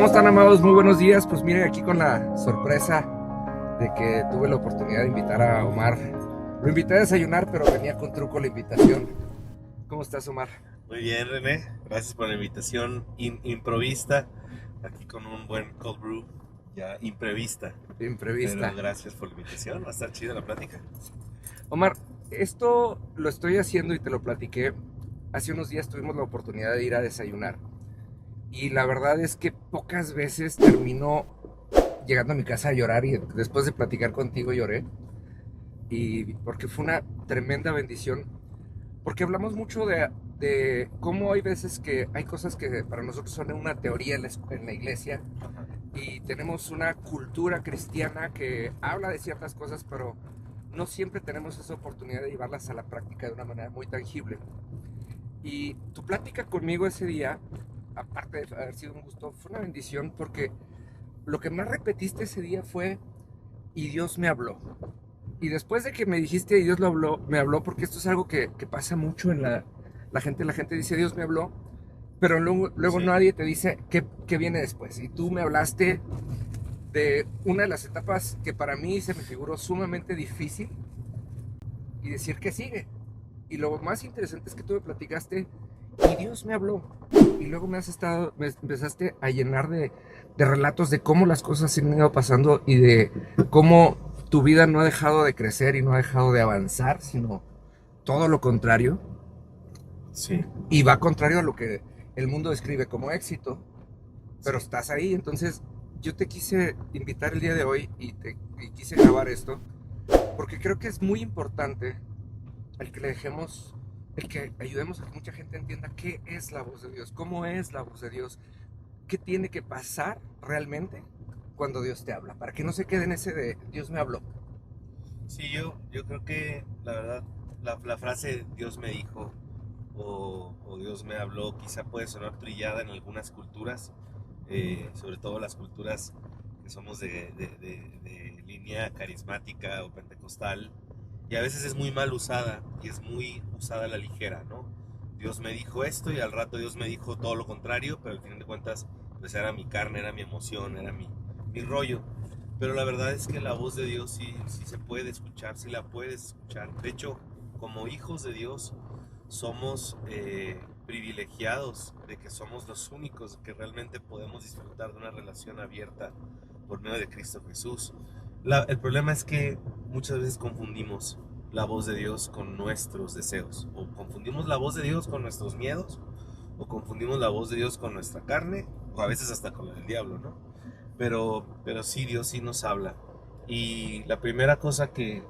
¿Cómo están, amados? Muy buenos días. Pues miren, aquí con la sorpresa de que tuve la oportunidad de invitar a Omar. Lo invité a desayunar, pero venía con truco la invitación. ¿Cómo estás, Omar? Muy bien, René. Gracias por la invitación improvista. Aquí con un buen cold brew, ya imprevista. Imprevista. Pero gracias por la invitación. Va a estar chida la plática. Omar, esto lo estoy haciendo y te lo platiqué. Hace unos días tuvimos la oportunidad de ir a desayunar. Y la verdad es que pocas veces termino llegando a mi casa a llorar y después de platicar contigo lloré. Y porque fue una tremenda bendición. Porque hablamos mucho de cómo hay veces que hay cosas que para nosotros son una teoría en la iglesia y tenemos una cultura cristiana que habla de ciertas cosas, pero no siempre tenemos esa oportunidad de llevarlas a la práctica de una manera muy tangible. Y tu plática conmigo ese día, aparte de haber sido un gusto, fue una bendición porque lo que más repetiste ese día fue, y Dios me habló. Y después de que me dijiste, y Dios lo habló, me habló, porque esto es algo que pasa mucho en la gente dice, Dios me habló, pero luego Sí. nadie te dice qué viene después. Y tú me hablaste de una de las etapas que para mí se me figuró sumamente difícil y decir que sigue. Y lo más interesante es que tú me platicaste y Dios me habló. Y luego me empezaste a llenar de relatos de cómo las cosas se han ido pasando y de cómo tu vida no ha dejado de crecer y no ha dejado de avanzar, sino todo lo contrario. Sí. Y va contrario a lo que el mundo describe como éxito. Pero Sí. estás ahí, entonces yo te quise invitar el día de hoy y quise grabar esto porque creo que es muy importante el que le dejemos, el que ayudemos a que mucha gente entienda qué es la voz de Dios, cómo es la voz de Dios, qué tiene que pasar realmente cuando Dios te habla, para que no se quede en ese de Dios me habló. Sí, yo creo que la verdad, la frase Dios me dijo o Dios me habló quizá puede sonar trillada en algunas culturas, sobre todo las culturas que somos de línea carismática o pentecostal, y a veces es muy mal usada y es muy usada a la ligera, ¿no? Dios me dijo esto y al rato Dios me dijo todo lo contrario, pero al final de cuentas pues era mi carne, era mi emoción, era mi rollo. Pero la verdad es que la voz de Dios sí se puede escuchar, sí la puedes escuchar. De hecho, como hijos de Dios, somos privilegiados de que somos los únicos que realmente podemos disfrutar de una relación abierta por medio de Cristo Jesús. El problema es que muchas veces confundimos la voz de Dios con nuestros deseos, o confundimos la voz de Dios con nuestros miedos, o confundimos la voz de Dios con nuestra carne, o a veces hasta con la del diablo, ¿no? Pero sí, Dios sí nos habla. Y la primera cosa que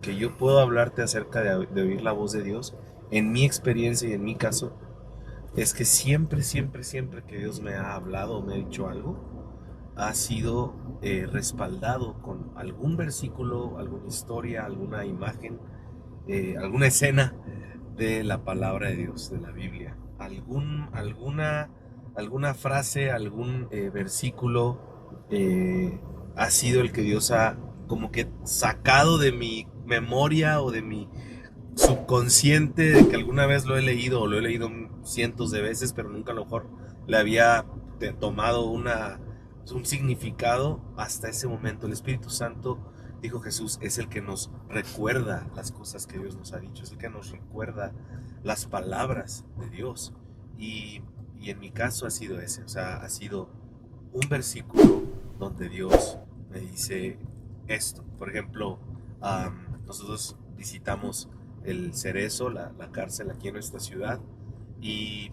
yo puedo hablarte acerca de oír la voz de Dios, en mi experiencia y en mi caso, es que siempre que Dios me ha hablado o me ha dicho algo, ha sido respaldado con algún versículo, alguna historia, alguna imagen, alguna escena de la palabra de Dios, de la Biblia. Alguna frase, algún versículo ha sido el que Dios ha como que sacado de mi memoria o de mi subconsciente, de que alguna vez lo he leído o lo he leído cientos de veces, pero nunca a lo mejor le había tomado un significado hasta ese momento. El Espíritu Santo, dijo Jesús, es el que nos recuerda las cosas que Dios nos ha dicho, es el que nos recuerda las palabras de Dios. Y en mi caso ha sido ese, o sea, ha sido un versículo donde Dios me dice esto. Por ejemplo, nosotros visitamos el Cerezo, la cárcel aquí en nuestra ciudad, y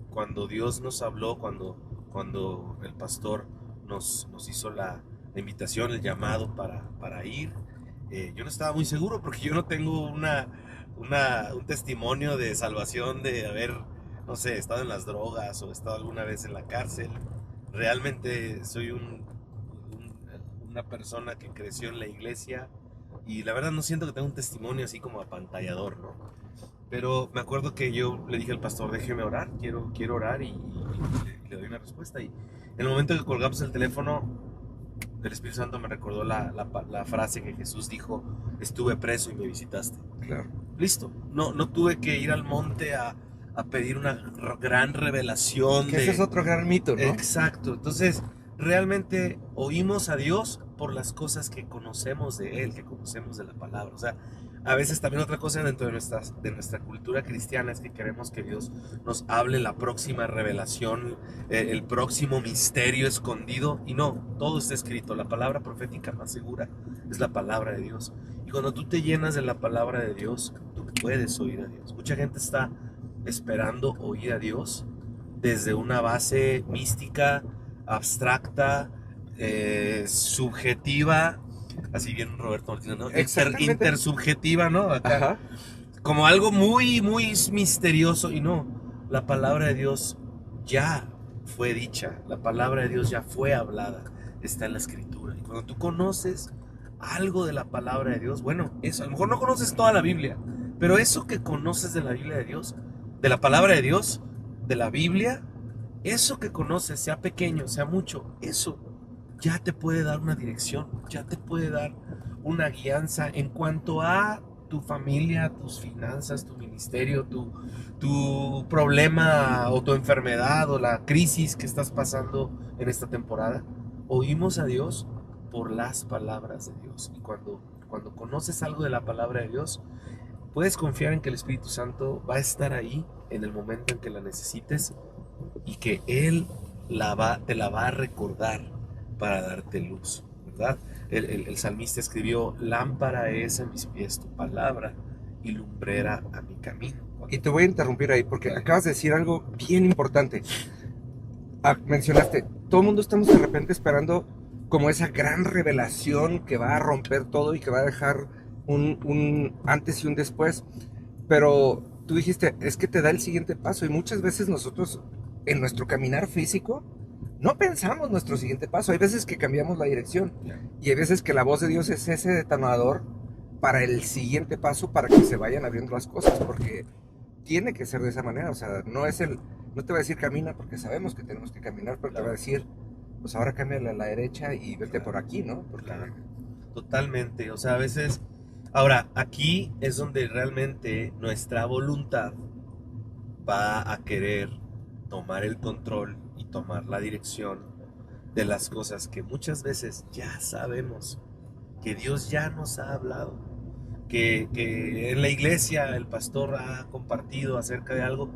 cuando Dios nos habló, cuando el pastor nos hizo la invitación, el llamado para ir, yo no estaba muy seguro porque yo no tengo un testimonio de salvación de haber, no sé, estado en las drogas o estado alguna vez en la cárcel. Realmente soy una persona que creció en la iglesia y la verdad no siento que tenga un testimonio así como apantallador, ¿no? Pero me acuerdo que yo le dije al pastor, déjeme orar, quiero orar y le doy una respuesta. Y en el momento que colgamos el teléfono, el Espíritu Santo me recordó la frase que Jesús dijo, estuve preso y me visitaste. Claro. Listo, no tuve que ir al monte a pedir una gran revelación. Que ese es otro gran mito, ¿no? Exacto. Entonces, realmente oímos a Dios por las cosas que conocemos de Él, que conocemos de la palabra. O sea, a veces también otra cosa dentro de nuestra cultura cristiana es que queremos que Dios nos hable la próxima revelación, el próximo misterio escondido. Y no, todo está escrito. La palabra profética más segura es la palabra de Dios. Y cuando tú te llenas de la palabra de Dios, tú puedes oír a Dios. Mucha gente está esperando oír a Dios desde una base mística, abstracta, subjetiva, así bien Roberto Martínez, ¿no? Intersubjetiva, ¿no? Acá, Ajá. como algo muy, muy misterioso. Y no, la palabra de Dios ya fue dicha, la palabra de Dios ya fue hablada, está en la escritura. Y cuando tú conoces algo de la palabra de Dios, bueno, eso, a lo mejor no conoces toda la Biblia, pero eso que conoces de la Biblia de Dios, de la palabra de Dios, de la Biblia, eso que conoces, sea pequeño, sea mucho, eso ya te puede dar una dirección, ya te puede dar una guianza en cuanto a tu familia, tus finanzas, tu ministerio, tu problema o tu enfermedad o la crisis que estás pasando en esta temporada. Oímos a Dios por las palabras de Dios. Y cuando conoces algo de la palabra de Dios, puedes confiar en que el Espíritu Santo va a estar ahí en el momento en que la necesites y que Él te la va a recordar para darte luz, ¿verdad? El salmista escribió: lámpara es a mis pies tu palabra y lumbrera a mi camino. Y te voy a interrumpir ahí porque acabas de decir algo bien importante. Mencionaste, todo el mundo estamos de repente esperando como esa gran revelación que va a romper todo y que va a dejar un antes y un después. Pero tú dijiste, es que te da el siguiente paso. Y muchas veces nosotros, en nuestro caminar físico, no pensamos nuestro siguiente paso. Hay veces que cambiamos la dirección. Y hay veces que la voz de Dios es ese detonador para el siguiente paso, para que se vayan abriendo las cosas. Porque tiene que ser de esa manera. O sea, no te va a decir camina porque sabemos que tenemos que caminar, pero te va a decir, pues ahora cámbiale a la derecha y vete por aquí, ¿no? Porque... Totalmente. O sea, a veces... Ahora, aquí es donde realmente nuestra voluntad va a querer tomar el control y tomar la dirección de las cosas que muchas veces ya sabemos que Dios ya nos ha hablado, que en la iglesia el pastor ha compartido acerca de algo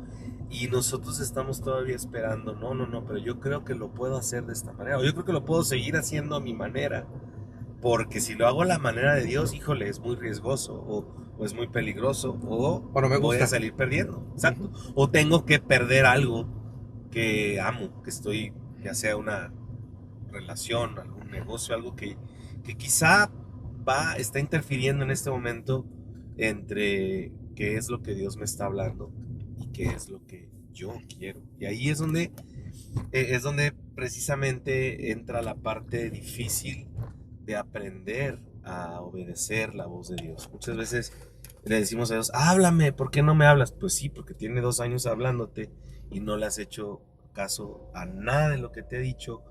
y nosotros estamos todavía esperando. No, pero yo creo que lo puedo hacer de esta manera, o yo creo que lo puedo seguir haciendo a mi manera. Porque si lo hago a la manera de Dios, híjole, es muy riesgoso, o es muy peligroso, o no me gusta. Voy a salir perdiendo. Exacto. O tengo que perder algo que amo, que estoy, ya sea una relación, algún negocio, algo que quizá está interfiriendo en este momento entre qué es lo que Dios me está hablando y qué es lo que yo quiero. Y ahí es donde precisamente entra la parte difícil de aprender a obedecer la voz de Dios. Muchas veces le decimos a Dios, háblame, ¿por qué no me hablas? Pues sí, porque tiene 2 años hablándote y no le has hecho caso a nada de lo que te he dicho.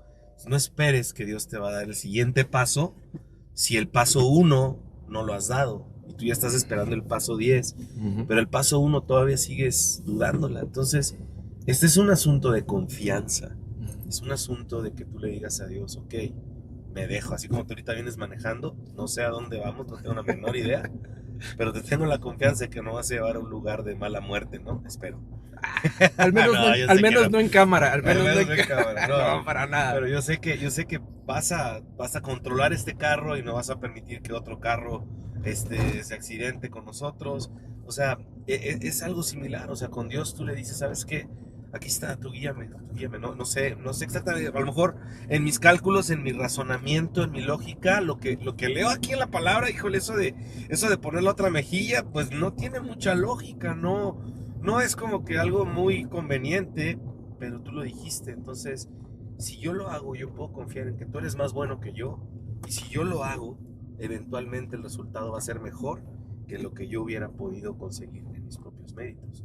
No esperes que Dios te va a dar el siguiente paso si el paso 1 no lo has dado y tú ya estás esperando el paso 10, pero el paso 1 todavía sigues dudándola. Entonces, este es un asunto de confianza, es un asunto de que tú le digas a Dios, ok, me dejo, así como tú ahorita vienes manejando, no sé a dónde vamos, no tengo la menor idea, pero te tengo la confianza de que no vas a llevar a un lugar de mala muerte, ¿no? Espero. Al menos, no en cámara, al menos no en cámara, no, para nada. Pero yo sé que vas a controlar este carro y no vas a permitir que otro carro se accidente con nosotros. O sea, es algo similar. O sea, con Dios tú le dices, ¿sabes qué? Aquí está, tú guíame, no sé exactamente, a lo mejor en mis cálculos, en mi razonamiento, en mi lógica, lo que leo aquí en la palabra, híjole, eso de poner la otra mejilla, pues no tiene mucha lógica, no es como que algo muy conveniente, pero tú lo dijiste. Entonces, si yo lo hago, yo puedo confiar en que tú eres más bueno que yo, y si yo lo hago, eventualmente el resultado va a ser mejor que lo que yo hubiera podido conseguir en mis propios méritos.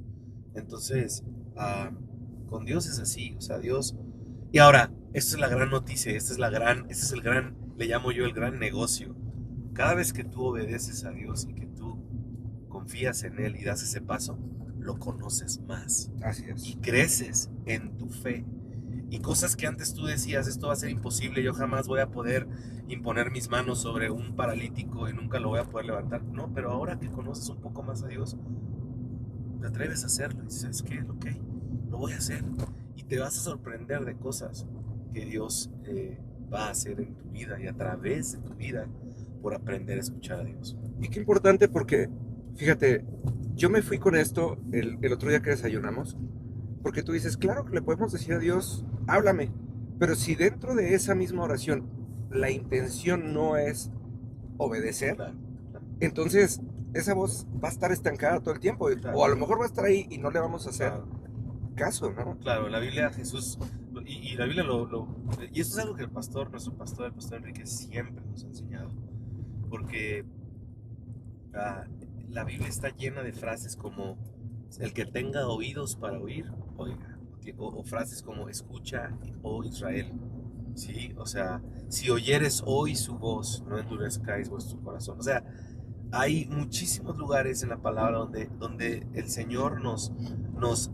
Entonces, con Dios es así, o sea, Dios... Y ahora, esta es la gran noticia, este es el gran, le llamo yo el gran negocio. Cada vez que tú obedeces a Dios y que tú confías en Él y das ese paso, lo conoces más Así es. y creces en tu fe. Y cosas que antes tú decías, esto va a ser imposible, yo jamás voy a poder imponer mis manos sobre un paralítico y nunca lo voy a poder levantar. No, pero ahora que conoces un poco más a Dios, te atreves a hacerlo y dices, ¿sabes qué? Ok, lo voy a hacer. Y te vas a sorprender de cosas que Dios va a hacer en tu vida y a través de tu vida por aprender a escuchar a Dios. Y qué importante porque, fíjate, yo me fui con esto el otro día que desayunamos, porque tú dices, claro que le podemos decir a Dios, háblame, pero si dentro de esa misma oración la intención no es obedecer, Claro, claro, entonces esa voz va a estar estancada todo el tiempo, Claro. o a lo mejor va a estar ahí y no le vamos a hacer claro. caso, ¿no? Claro, en la Biblia Jesús, y la Biblia y esto es algo que el pastor, nuestro pastor, el pastor Enrique, siempre nos ha enseñado, porque la Biblia está llena de frases como el que tenga oídos para oír, oiga, o frases como escucha, oh Israel, ¿sí? O sea, si oyeres hoy su voz, no endurezcáis vuestro corazón. O sea, hay muchísimos lugares en la palabra donde el Señor nos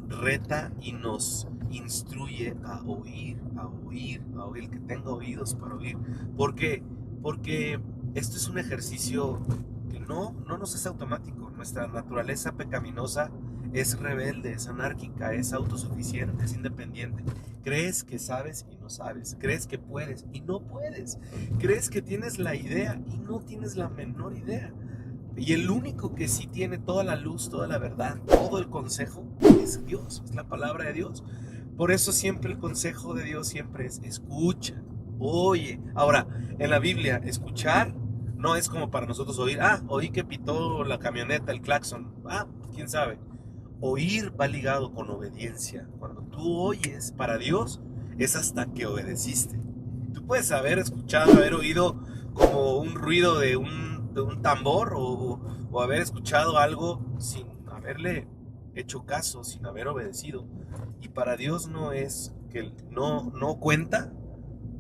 reta y nos instruye a oír, a oír, a oír, el que tenga oídos para oír. ¿Por qué? Porque esto es un ejercicio que no nos es automático. Nuestra naturaleza pecaminosa es rebelde, es anárquica, es autosuficiente, es independiente. Crees que sabes y no sabes. Crees que puedes y no puedes. Crees que tienes la idea y no tienes la menor idea. Y el único que sí tiene toda la luz, toda la verdad, todo el consejo es Dios, es la palabra de Dios. Por eso siempre el consejo de Dios siempre es escucha, oye. Ahora, en la Biblia, escuchar no es como para nosotros oír, oí que pitó la camioneta, el claxon, quién sabe. Oír va ligado con obediencia. Cuando tú oyes para Dios, es hasta que obedeciste. Tú puedes haber escuchado, haber oído como un ruido de un tambor o haber escuchado algo sin haberle hecho caso, sin haber obedecido. Y para Dios no es que no cuenta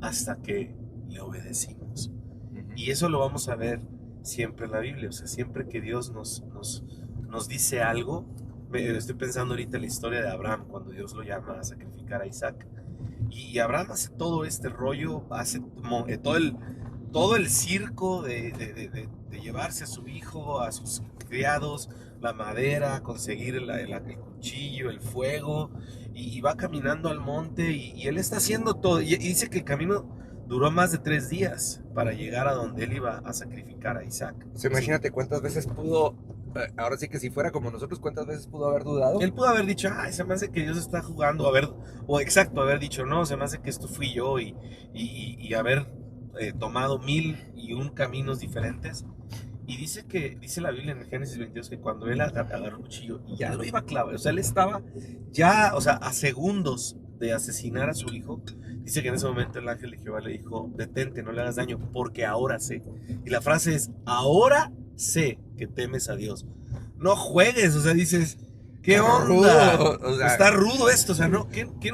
hasta que le obedecimos. Y eso lo vamos a ver siempre en la Biblia. O sea, siempre que Dios nos dice algo, estoy pensando ahorita en la historia de Abraham, cuando Dios lo llama a sacrificar a Isaac. Y Abraham hace todo este rollo, hace todo el circo de llevarse a su hijo, a sus criados, la madera, conseguir el cuchillo, el fuego, y va caminando al monte y él está haciendo todo. Y dice que el camino duró más de 3 días para llegar a donde él iba a sacrificar a Isaac. O sea, imagínate cuántas veces pudo, ahora sí que si fuera como nosotros, cuántas veces pudo haber dudado. Él pudo haber dicho, se me hace que Dios está jugando, haber dicho, no, se me hace que esto fui yo y haber tomado 1001 caminos diferentes. Y dice la Biblia en Génesis 22 que cuando él agarró el cuchillo y ya lo iba a clavar, o sea, él estaba ya, o sea, a segundos de asesinar a su hijo, dice que en ese momento el ángel de Jehová le dijo, detente, no le hagas daño, porque ahora sé. Y la frase es, ahora sé que temes a Dios. No juegues, o sea, dices, ¿qué onda? O sea, está rudo esto, o sea, ¿no? ¿Qué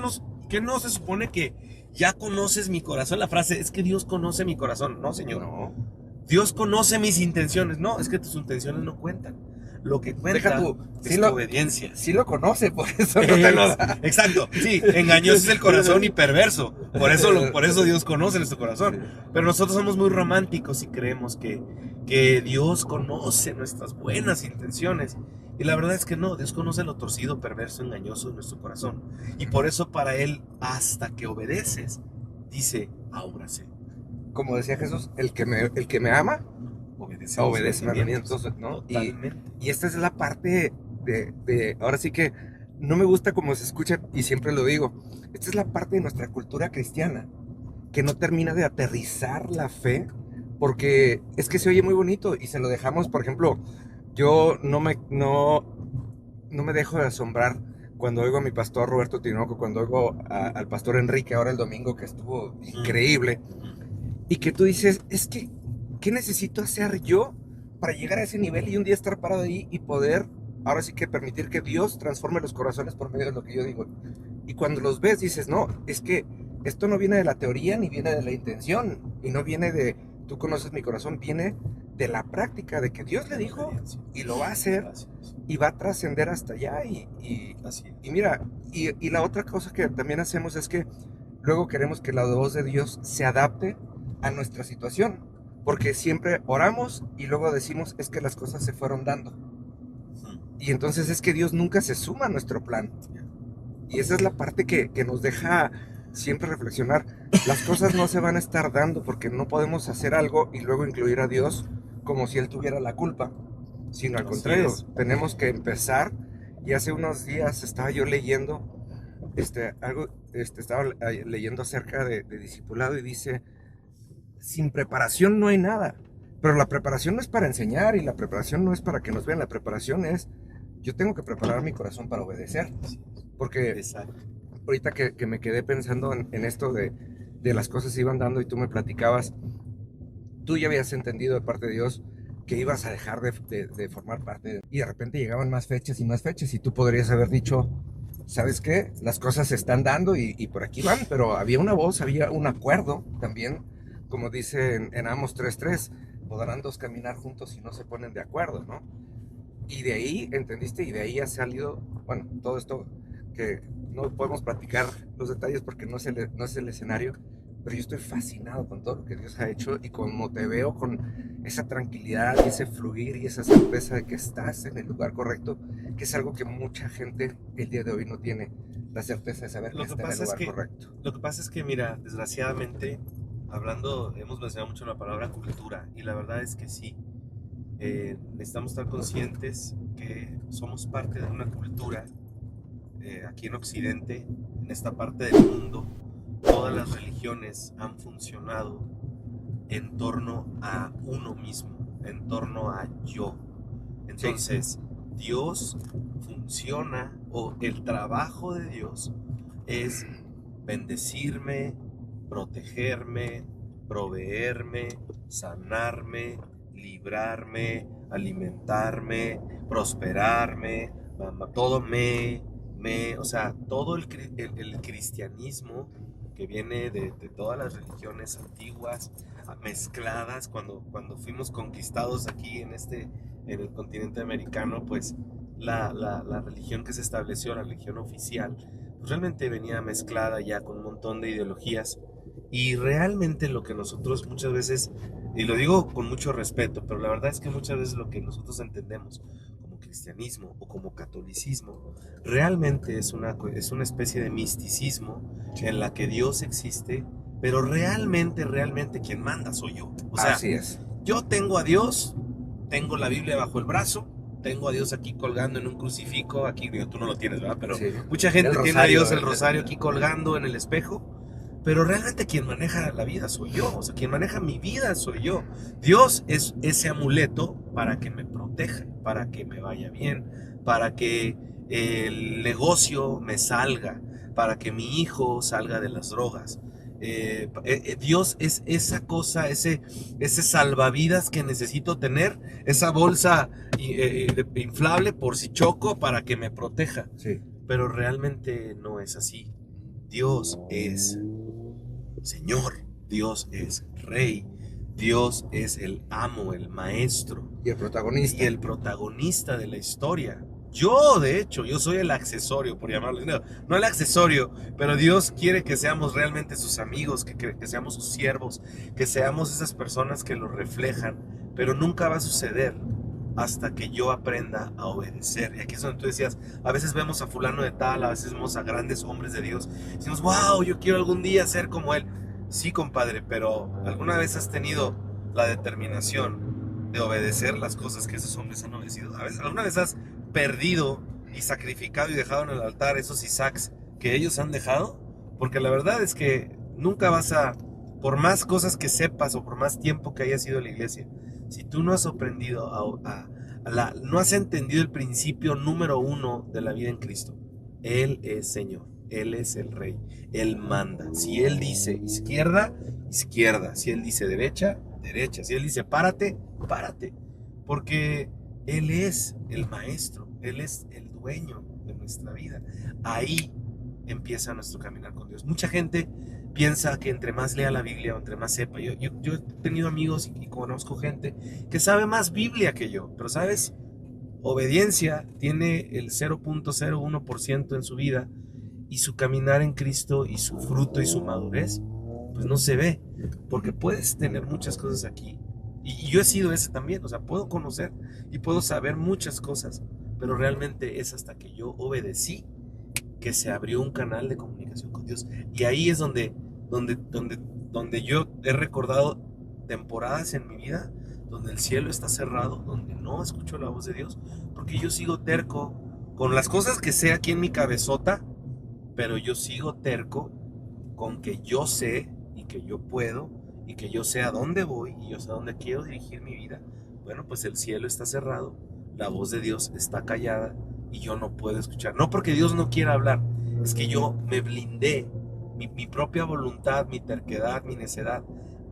no se supone que ya conoces mi corazón? La frase es que Dios conoce mi corazón. No, Señor. no. Dios conoce mis intenciones. No, es que tus intenciones no cuentan. Lo que cuenta Deja tú, es tu obediencia. Sí lo conoce, por eso no te lo da. Exacto, sí, engañoso es el corazón y perverso. Por eso Dios conoce nuestro corazón. Pero nosotros somos muy románticos y creemos que Dios conoce nuestras buenas intenciones. Y la verdad es que no, Dios conoce lo torcido, perverso, engañoso de nuestro corazón. Y por eso para Él, hasta que obedeces, dice, ahora sé. Como decía Jesús, el que me ama, obedece mandamientos, ¿no? Y esta es la parte ahora sí que no me gusta como se escucha y siempre lo digo, esta es la parte de nuestra cultura cristiana que no termina de aterrizar la fe, porque es que se oye muy bonito y se lo dejamos, por ejemplo, yo no me dejo de asombrar cuando oigo a mi pastor Roberto Tinoco, cuando oigo al pastor Enrique ahora el domingo, que estuvo increíble, y que tú dices, es que, ¿qué necesito hacer yo para llegar a ese nivel y un día estar parado ahí y poder, ahora sí que permitir que Dios transforme los corazones por medio de lo que yo digo? Y cuando los ves dices, no, es que esto no viene de la teoría ni viene de la intención, y no viene de, tú conoces mi corazón, viene de la práctica, de que Dios le dijo y lo va a hacer y va a trascender hasta allá. Y mira, y la otra cosa que también hacemos es que luego queremos que la voz de Dios se adapte a nuestra situación, porque siempre oramos y luego decimos es que las cosas se fueron dando. Y entonces es que Dios nunca se suma a nuestro plan. Y esa es la parte que nos deja siempre reflexionar. Las cosas no se van a estar dando porque no podemos hacer algo y luego incluir a Dios como si Él tuviera la culpa, sino al contrario, tenemos que empezar. Y hace unos días estaba yo leyendo estaba leyendo acerca de discipulado y dice, sin preparación no hay nada, pero la preparación no es para enseñar y la preparación no es para que nos vean, la preparación es, yo tengo que preparar mi corazón para obedecer, porque Exacto. ahorita que me quedé pensando en esto de las cosas se iban dando y tú me platicabas, tú ya habías entendido de parte de Dios que ibas a dejar de formar parte y de repente llegaban más fechas y tú podrías haber dicho, ¿sabes qué? Las cosas se están dando y por aquí van, pero había una voz, había un acuerdo también, como dice en Amos 3:3, podrán dos caminar juntos si no se ponen de acuerdo, ¿no? Y de ahí, ¿entendiste? Y de ahí ha salido, bueno, todo esto que no podemos platicar los detalles porque no es el escenario, pero yo estoy fascinado con todo lo que Dios ha hecho y como te veo con esa tranquilidad y ese fluir y esa certeza de que estás en el lugar correcto, que es algo que mucha gente el día de hoy no tiene, la certeza de saber que está en el lugar correcto. Lo que pasa es que, mira, desgraciadamente, hemos mencionado mucho la palabra cultura y la verdad es que sí, necesitamos estar conscientes que somos parte de una cultura aquí en Occidente, en esta parte del mundo. Todas las religiones han funcionado en torno a uno mismo, en torno a yo. Entonces, Dios funciona, o el trabajo de Dios es bendecirme, protegerme, proveerme, sanarme, librarme, alimentarme, prosperarme, todo o sea, todo el cristianismo que viene de todas las religiones antiguas, mezcladas, cuando fuimos conquistados aquí en el continente americano, pues la religión que se estableció, la religión oficial, pues realmente venía mezclada ya con un montón de ideologías, y realmente lo que nosotros muchas veces, y lo digo con mucho respeto, pero la verdad es que muchas veces lo que nosotros entendemos como cristianismo o como catolicismo, realmente es una especie de misticismo en la que Dios existe, pero realmente quien manda soy yo. O sea, así es. Yo tengo a Dios, tengo la Biblia bajo el brazo, tengo a Dios aquí colgando en un crucifijo, aquí tú no lo tienes, ¿verdad? Pero sí, mucha gente tiene a Dios el rosario aquí colgando en el espejo, pero realmente quien maneja la vida soy yo, o sea, quien maneja mi vida soy yo. Dios es ese amuleto para que me proteja, para que me vaya bien, para que el negocio me salga, para que mi hijo salga de las drogas. Dios es esa cosa, ese salvavidas que necesito tener, esa bolsa inflable por si choco para que me proteja. Sí. Pero realmente no es así. Dios es Señor, Dios es Rey, Dios es el amo, el maestro. Y el protagonista. Y el protagonista de la historia. Yo, de hecho, yo soy el accesorio, por llamarlo. No el accesorio, pero Dios quiere que seamos realmente sus amigos, que seamos sus siervos, que seamos esas personas que lo reflejan. Pero nunca va a suceder hasta que yo aprenda a obedecer. Y aquí es donde tú decías, a veces vemos a fulano de tal, a veces vemos a grandes hombres de Dios. Decimos, wow, yo quiero algún día ser como él. Sí, compadre, pero ¿alguna vez has tenido la determinación de obedecer las cosas que esos hombres han obedecido? ¿Alguna vez has perdido y sacrificado y dejado en el altar esos Isaacs que ellos han dejado? Porque la verdad es que nunca vas a, por más cosas que sepas o por más tiempo que hayas ido a la iglesia, si tú no has aprendido no has entendido el principio número 1 de la vida en Cristo, Él es Señor, Él es el Rey, Él manda. Si Él dice izquierda, izquierda. Si Él dice derecha, derecha. Si Él dice párate, párate. Porque Él es el maestro, Él es el dueño de nuestra vida. Ahí empieza nuestro caminar con Dios. Mucha gente piensa que entre más lea la Biblia o entre más sepa. Yo he tenido amigos y conozco gente que sabe más Biblia que yo, pero ¿sabes? Obediencia tiene el 0.01% en su vida, y su caminar en Cristo y su fruto y su madurez, pues no se ve, porque puedes tener muchas cosas aquí. Y yo he sido ese también, o sea, puedo conocer y puedo saber muchas cosas, pero realmente es hasta que yo obedecí que se abrió un canal de comunicación con Dios. Y ahí es donde yo he recordado temporadas en mi vida donde el cielo está cerrado, donde no escucho la voz de Dios, porque yo sigo terco con las cosas que sé aquí en mi cabezota, pero yo sigo terco con que yo sé y que yo puedo y que yo sé a dónde voy y yo sé a dónde quiero dirigir mi vida. Bueno, pues el cielo está cerrado, la voz de Dios está callada y yo no puedo escuchar. No porque Dios no quiera hablar, es que yo me blindé. Mi propia voluntad, mi terquedad, mi necedad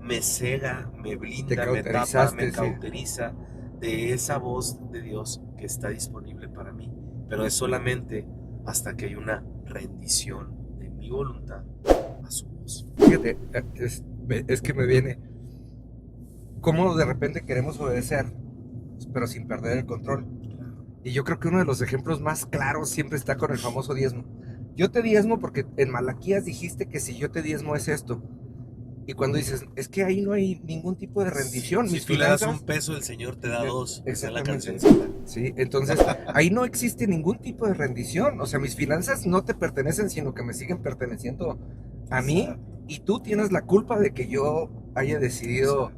me cega, me blinda, me tapa, me cauteriza de esa voz de Dios que está disponible para mí. Pero es solamente hasta que hay una rendición de mi voluntad a su voz. Fíjate, es que me viene cómo de repente queremos obedecer, pero sin perder el control. Y yo creo que uno de los ejemplos más claros siempre está con el famoso diezmo. Yo te diezmo porque en Malaquías dijiste que si yo te diezmo es esto. Y cuando dices, es que ahí no hay ningún tipo de rendición. Si tú le das un peso, el Señor te da dos. Esa es la canción. Sí, entonces ahí no existe ningún tipo de rendición. O sea, mis finanzas no te pertenecen, sino que me siguen perteneciendo a mí. Y tú tienes la culpa de que yo haya decidido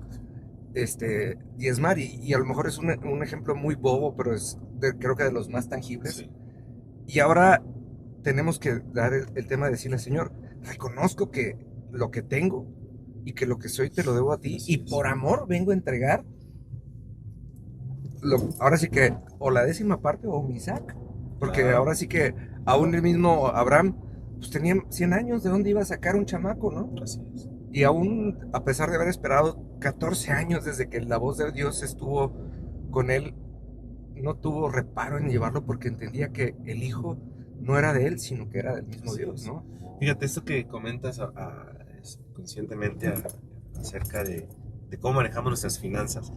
diezmar. Y a lo mejor es un ejemplo muy bobo, pero creo que de los más tangibles. Sí. Y ahora tenemos que dar el tema de decirle, Señor, reconozco que lo que tengo y que lo que soy te lo debo a ti. Así y es. Por amor vengo a entregar ahora sí que o la 10ª parte o mi Isaac. Porque claro, ahora sí que aún el mismo Abraham pues tenía 100 años, ¿de dónde iba a sacar un chamaco, no? Así es. Y aún a pesar de haber esperado 14 años desde que la voz de Dios estuvo con él, no tuvo reparo en llevarlo porque entendía que el hijo no era de él, sino que era del mismo Dios, ¿no? Fíjate, esto que comentas conscientemente acerca de cómo manejamos nuestras finanzas,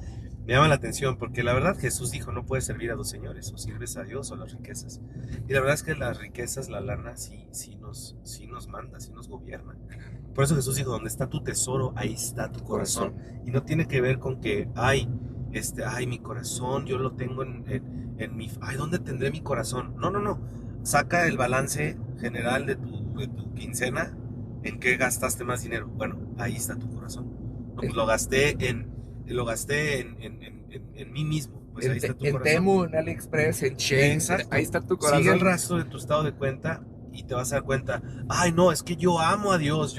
me llama la atención porque la verdad Jesús dijo, no puedes servir a dos señores, o sirves a Dios o a las riquezas. Y la verdad es que las riquezas, la lana, sí nos manda, sí nos gobierna. Por eso Jesús dijo, donde está tu tesoro, ahí está tu corazón. Y no tiene que ver con que, mi corazón, yo lo tengo en mi... ¿dónde tendré mi corazón? No. Saca el balance general de tu quincena, en qué gastaste más dinero. Bueno, ahí está tu corazón. No, pues lo gasté en mí mismo. Pues ahí está tu corazón. En Temu, en AliExpress, en Shein, ahí está tu corazón. Sigue el rastro de tu estado de cuenta y te vas a dar cuenta, no, es que yo amo a Dios,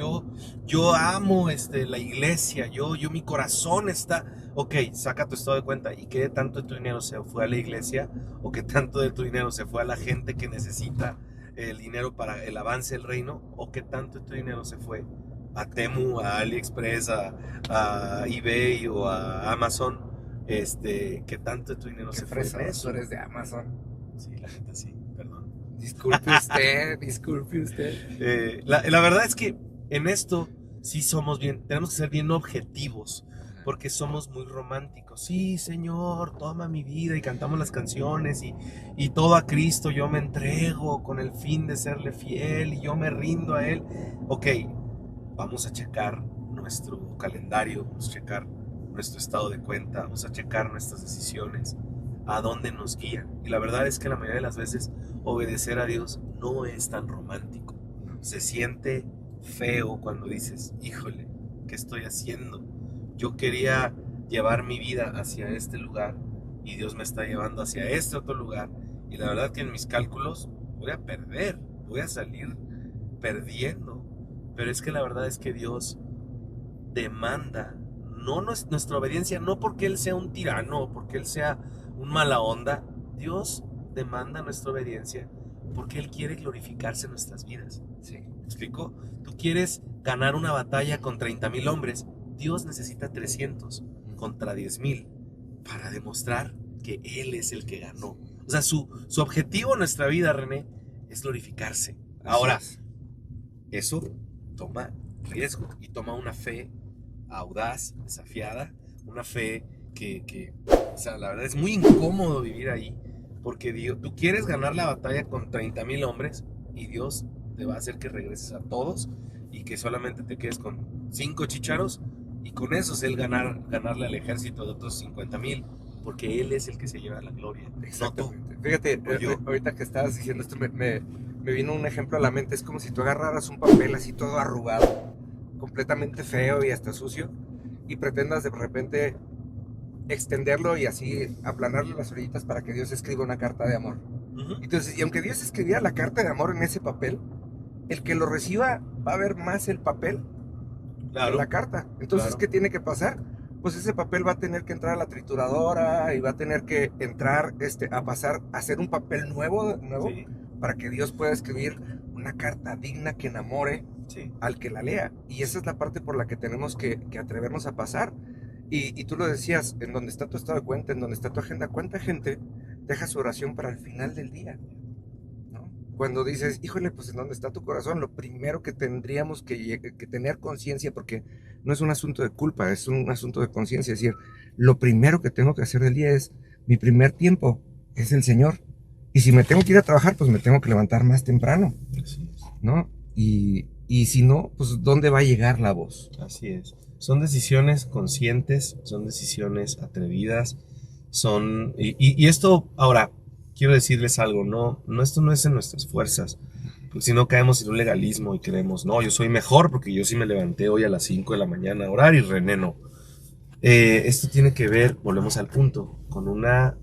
yo amo la iglesia, mi corazón está... Ok, saca tu estado de cuenta y qué tanto de tu dinero se fue a la iglesia o qué tanto de tu dinero se fue a la gente que necesita el dinero para el avance del reino, o qué tanto de tu dinero se fue a Temu, a AliExpress, a eBay o a Amazon, qué tanto de tu dinero se fue a eso. Tú eres de Amazon. Sí, la gente sí, perdón. Disculpe usted. La verdad es que en esto sí tenemos que ser bien objetivos, porque somos muy románticos. Sí, Señor, toma mi vida, y cantamos las canciones y todo a Cristo yo me entrego con el fin de serle fiel y yo me rindo a Él. Ok, vamos a checar nuestro calendario, vamos a checar nuestro estado de cuenta, vamos a checar nuestras decisiones, a dónde nos guían. Y la verdad es que la mayoría de las veces obedecer a Dios no es tan romántico. Se siente feo cuando dices, híjole, ¿qué estoy haciendo? Yo quería llevar mi vida hacia este lugar y Dios me está llevando hacia este otro lugar, y la verdad que en mis cálculos voy a perder, voy a salir perdiendo. Pero es que la verdad es que Dios demanda nuestra obediencia, no porque Él sea un tirano o porque Él sea un mala onda. Dios demanda nuestra obediencia porque Él quiere glorificarse en nuestras vidas. Sí. ¿Me explico? Tú quieres ganar una batalla con 30,000 hombres. Dios necesita 300 contra 10,000 para demostrar que Él es el que ganó. O sea, su objetivo en nuestra vida, René, es glorificarse. Ahora, eso toma riesgo y toma una fe audaz, desafiada, una fe o sea, la verdad es muy incómodo vivir ahí, porque Dios, tú quieres ganar la batalla con 30,000 hombres y Dios te va a hacer que regreses a todos y que solamente te quedes con 5 chícharos y con eso es el ganarle al ejército de otros 50,000, porque Él es el que se lleva la gloria, no tú. Exactamente. Fíjate, o yo. ahorita que estabas diciendo esto, me vino un ejemplo a la mente. Es como si tú agarraras un papel así todo arrugado, completamente feo y hasta sucio, y pretendas de repente extenderlo y así aplanarle las orillitas para que Dios escriba una carta de amor. Ujú. Entonces, y aunque Dios escribiera la carta de amor en ese papel, el que lo reciba va a ver más el papel que Claro, la carta. Entonces, claro. ¿qué tiene que pasar? Pues ese papel va a tener que entrar a la trituradora y va a tener que entrar a pasar a ser un papel nuevo Sí, para que Dios pueda escribir una carta digna que enamore sí. al que la lea. Y esa es la parte por la que tenemos que atrevernos a pasar. Y tú lo decías, en donde está tu estado de cuenta, en donde está tu agenda, ¿cuánta gente deja su oración para el final del día? ¿No? Cuando dices, híjole, pues en dónde está tu corazón, lo primero que tendríamos que tener conciencia, porque no es un asunto de culpa, es un asunto de conciencia, es decir, lo primero que tengo que hacer del día es, mi primer tiempo es el Señor. Y si me tengo que ir a trabajar, pues me tengo que levantar más temprano, Así es. ¿no? Y si no, pues ¿dónde va a llegar la voz? Así es. Son decisiones conscientes, son decisiones atrevidas, y esto, ahora, quiero decirles algo, esto no es en nuestras fuerzas, porque si no caemos en un legalismo y creemos, no, yo soy mejor porque yo sí me levanté hoy a las 5 de la mañana a orar y René no. Esto tiene que ver, volvemos al punto, con una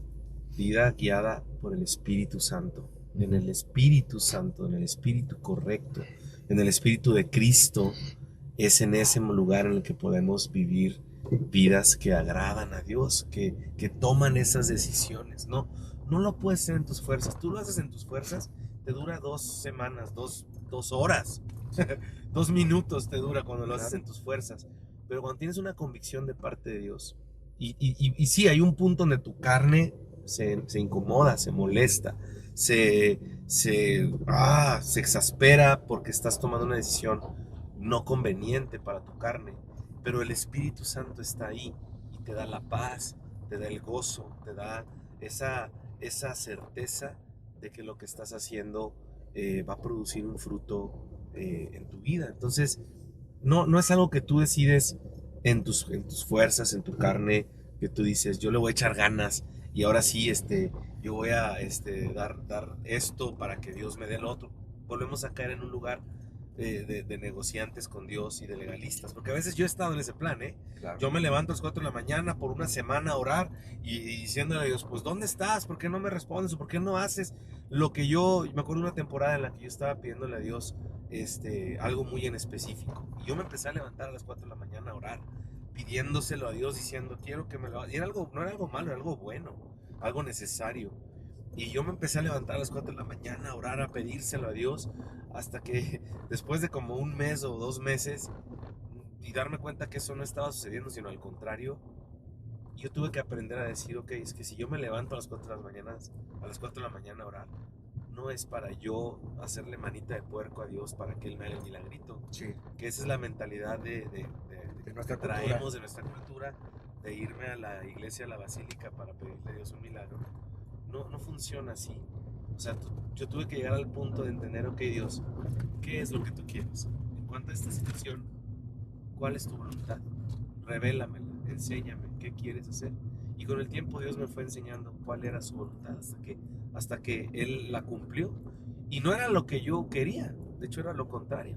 vida guiada por el Espíritu Santo, en el Espíritu Santo, en el Espíritu correcto, en el Espíritu de Cristo. Es en ese lugar en el que podemos vivir vidas que agradan a Dios, que toman esas decisiones. No lo puedes hacer en tus fuerzas. Tú lo haces en tus fuerzas, te dura 2 semanas, dos horas, 2 minutos te dura cuando lo haces en tus fuerzas. Pero cuando tienes una convicción de parte de Dios, y sí, hay un punto donde tu carne se incomoda, se molesta, se exaspera porque estás tomando una decisión no conveniente para tu carne, pero el Espíritu Santo está ahí y te da la paz, te da el gozo, te da esa certeza de que lo que estás haciendo va a producir un fruto en tu vida. Entonces, no es algo que tú decides en tus fuerzas, en tu carne, que tú dices, yo le voy a echar ganas y ahora sí, yo voy a dar esto para que Dios me dé el otro. Volvemos a caer en un lugar de negociantes con Dios y de legalistas, porque a veces yo he estado en ese plan, ¿eh? Claro. Yo me levanto a las 4 de la mañana por una semana a orar y diciéndole a Dios, pues ¿dónde estás? ¿Por qué no me respondes? ¿O por qué no haces lo que me acuerdo de una temporada en la que yo estaba pidiéndole a Dios algo muy en específico? Y yo me empecé a levantar a las 4 de la mañana a orar, pidiéndoselo a Dios, diciendo, quiero que me lo haga. Y no era algo malo, era algo bueno, algo necesario. Y yo me empecé a levantar a las 4 de la mañana a orar, a pedírselo a Dios, hasta que después de como un mes o 2 meses y darme cuenta que eso no estaba sucediendo, sino al contrario, yo tuve que aprender a decir, ok, es que si yo me levanto a las 4 de la mañana a orar, no es para yo hacerle manita de puerco a Dios para que Él me haga el milagrito. Sí. Que esa es la mentalidad De nuestra que traemos de nuestra cultura, de irme a la iglesia, a la basílica para pedirle a Dios un milagro. No funciona así. O sea, yo tuve que llegar al punto de entender, ok, Dios, ¿qué es lo que tú quieres? En cuanto a esta situación, ¿cuál es tu voluntad? Revélamela, enséñame, ¿qué quieres hacer? Y con el tiempo Dios me fue enseñando cuál era su voluntad hasta que Él la cumplió. Y no era lo que yo quería, de hecho era lo contrario.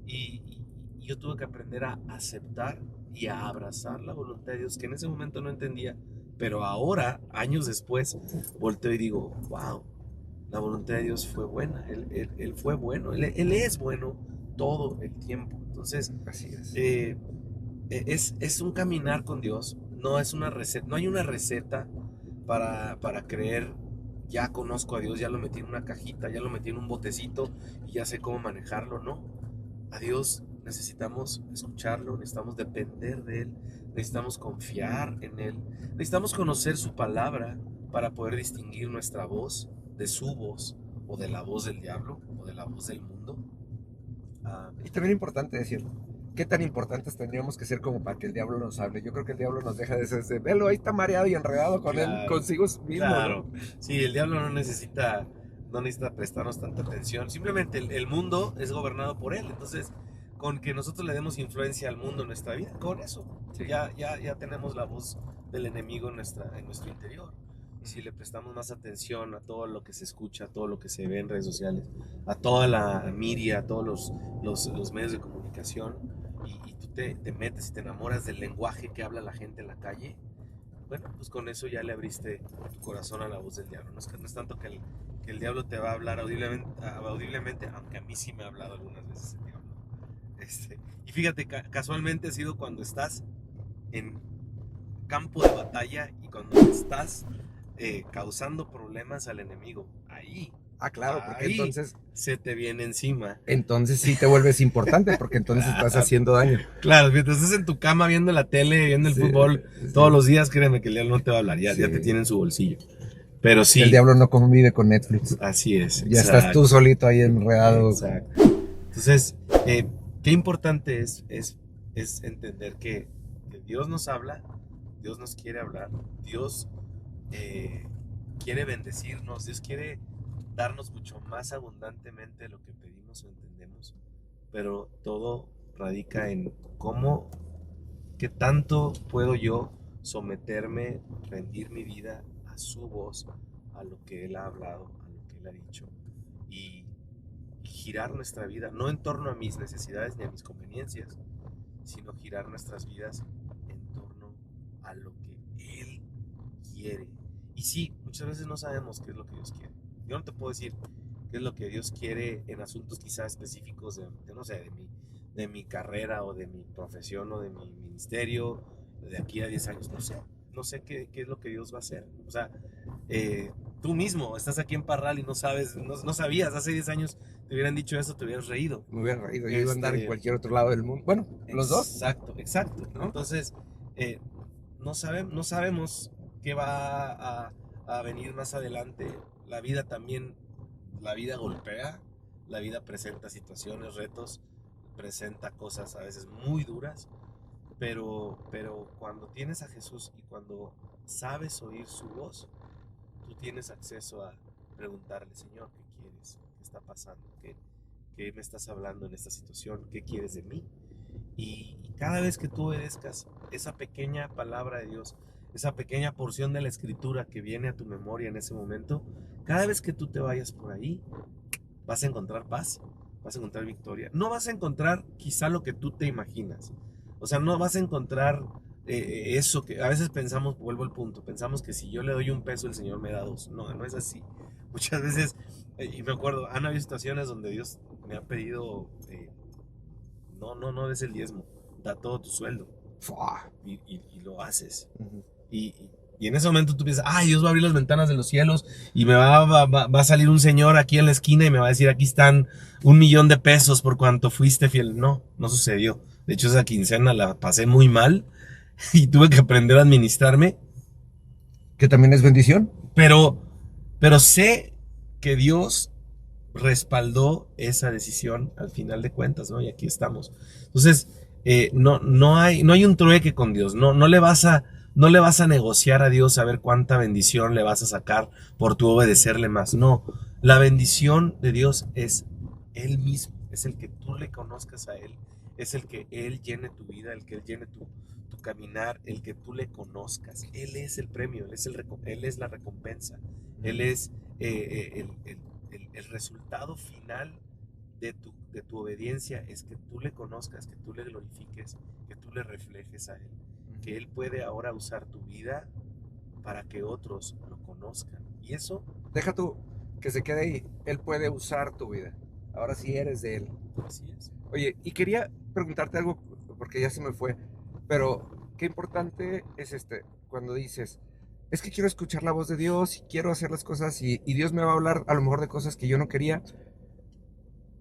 Y yo tuve que aprender a aceptar y a abrazar la voluntad de Dios, que en ese momento no entendía, pero ahora, años después, volteo y digo, wow, la voluntad de Dios fue buena, Él fue bueno, él es bueno todo el tiempo. Entonces, Así es un caminar con Dios, no es una receta, no hay una receta para creer, ya conozco a Dios, ya lo metí en una cajita, ya lo metí en un botecito y ya sé cómo manejarlo, no. A Dios necesitamos escucharlo, necesitamos depender de Él, necesitamos confiar en Él, necesitamos conocer su palabra para poder distinguir nuestra voz de su voz, o de la voz del diablo, o de la voz del mundo. Y también importante decirlo, ¿qué tan importantes tendríamos que ser como para que el diablo nos hable? Yo creo que el diablo nos deja de ser, velo, ahí está mareado y enredado con él, Claro, consigo mismo, claro. ¿no? Sí, el diablo no necesita prestarnos tanta atención. Simplemente el mundo es gobernado por él. Entonces, con que nosotros le demos influencia al mundo en nuestra vida, con eso, Sí. ya tenemos la voz del enemigo en nuestro interior. Si le prestamos más atención a todo lo que se escucha, a todo lo que se ve en redes sociales, a toda la media, a todos los medios de comunicación, y tú te metes y te enamoras del lenguaje que habla la gente en la calle, bueno, pues con eso ya le abriste tu corazón a la voz del diablo. No es tanto que el diablo te va a hablar audiblemente, aunque a mí sí me ha hablado algunas veces el diablo. Y fíjate, casualmente ha sido cuando estás en campo de batalla y cuando estás causando problemas al enemigo. Ah, claro, porque Ahí entonces se te viene encima. sí te vuelves importante, porque entonces estás haciendo daño. Claro, mientras estás en tu cama viendo la tele, viendo el Sí, fútbol sí. todos los días, créeme que el diablo no te va a hablar, ya Sí. te tiene en su bolsillo. Pero sí, El diablo no convive con Netflix. así es. Ya estás tú solito ahí enredado. Exacto. Entonces, qué importante es entender que Dios nos habla, Dios nos quiere hablar, Dios quiere bendecirnos, Dios quiere darnos mucho más abundantemente de lo que pedimos o entendemos, pero todo radica en qué tanto puedo yo someterme, rendir mi vida a su voz, a lo que Él ha hablado, a lo que Él ha dicho, y girar nuestra vida, no en torno a mis necesidades ni a mis conveniencias, sino girar nuestras vidas en torno a lo que Él quiere. Y sí, muchas veces no sabemos qué es lo que Dios quiere. Yo no te puedo decir qué es lo que Dios quiere en asuntos quizás específicos no sé, de mi carrera o de mi profesión o de mi ministerio, de aquí a 10 años, no sé qué es lo que Dios va a hacer. O sea, tú mismo estás aquí en Parral y no sabes, no sabías, hace 10 años te hubieran dicho eso, te hubieras reído. Me hubiera reído, yo iba a andar en cualquier otro lado del mundo. Bueno, los dos. Exacto. ¿No? Entonces, no sabemos qué va a venir más adelante. La vida golpea, la vida presenta situaciones, retos, presenta cosas a veces muy duras, pero cuando tienes a Jesús y cuando sabes oír su voz, tú tienes acceso a preguntarle: Señor, ¿qué quieres? ¿Qué está pasando? ¿Qué me estás hablando en esta situación? ¿Qué quieres de mí? Y cada vez que tú obedezcas esa pequeña palabra de Dios, esa pequeña porción de la escritura que viene a tu memoria en ese momento, cada vez que tú te vayas por ahí, vas a encontrar paz, vas a encontrar victoria. No vas a encontrar quizá lo que tú te imaginas. O sea, no vas a encontrar eso que a veces pensamos, vuelvo al punto, pensamos que si yo le doy $1, el Señor me da 2. No es así. Muchas veces, y me acuerdo, han habido situaciones donde Dios me ha pedido, no des el diezmo, da todo tu sueldo. Y lo haces. Y en ese momento tú piensas: ay, Dios va a abrir las ventanas de los cielos y me va a salir un señor aquí en la esquina y me va a decir: aquí están $1,000,000 por cuanto fuiste fiel. No sucedió. De hecho, esa quincena la pasé muy mal y tuve que aprender a administrarme. Que también es bendición. Pero sé que Dios respaldó esa decisión al final de cuentas, ¿no? Y aquí estamos. Entonces, no hay un trueque con Dios. No le vas a negociar a Dios a ver cuánta bendición le vas a sacar por tu obedecerle más. No, la bendición de Dios es Él mismo, es el que tú le conozcas a Él, es el que Él llene tu vida, el que Él llene tu caminar, el que tú le conozcas. Él es el premio, Él es la recompensa, Él es el resultado final de tu obediencia, es que tú le conozcas, que tú le glorifiques, que tú le reflejes a Él, que Él puede ahora usar tu vida para que otros lo conozcan. Y eso, deja tú que se quede ahí. Él puede usar tu vida. Ahora sí eres de Él. así es. Oye, y quería preguntarte algo, porque ya se me fue, pero qué importante es cuando dices: es que quiero escuchar la voz de Dios y quiero hacer las cosas y Dios me va a hablar a lo mejor de cosas que yo no quería.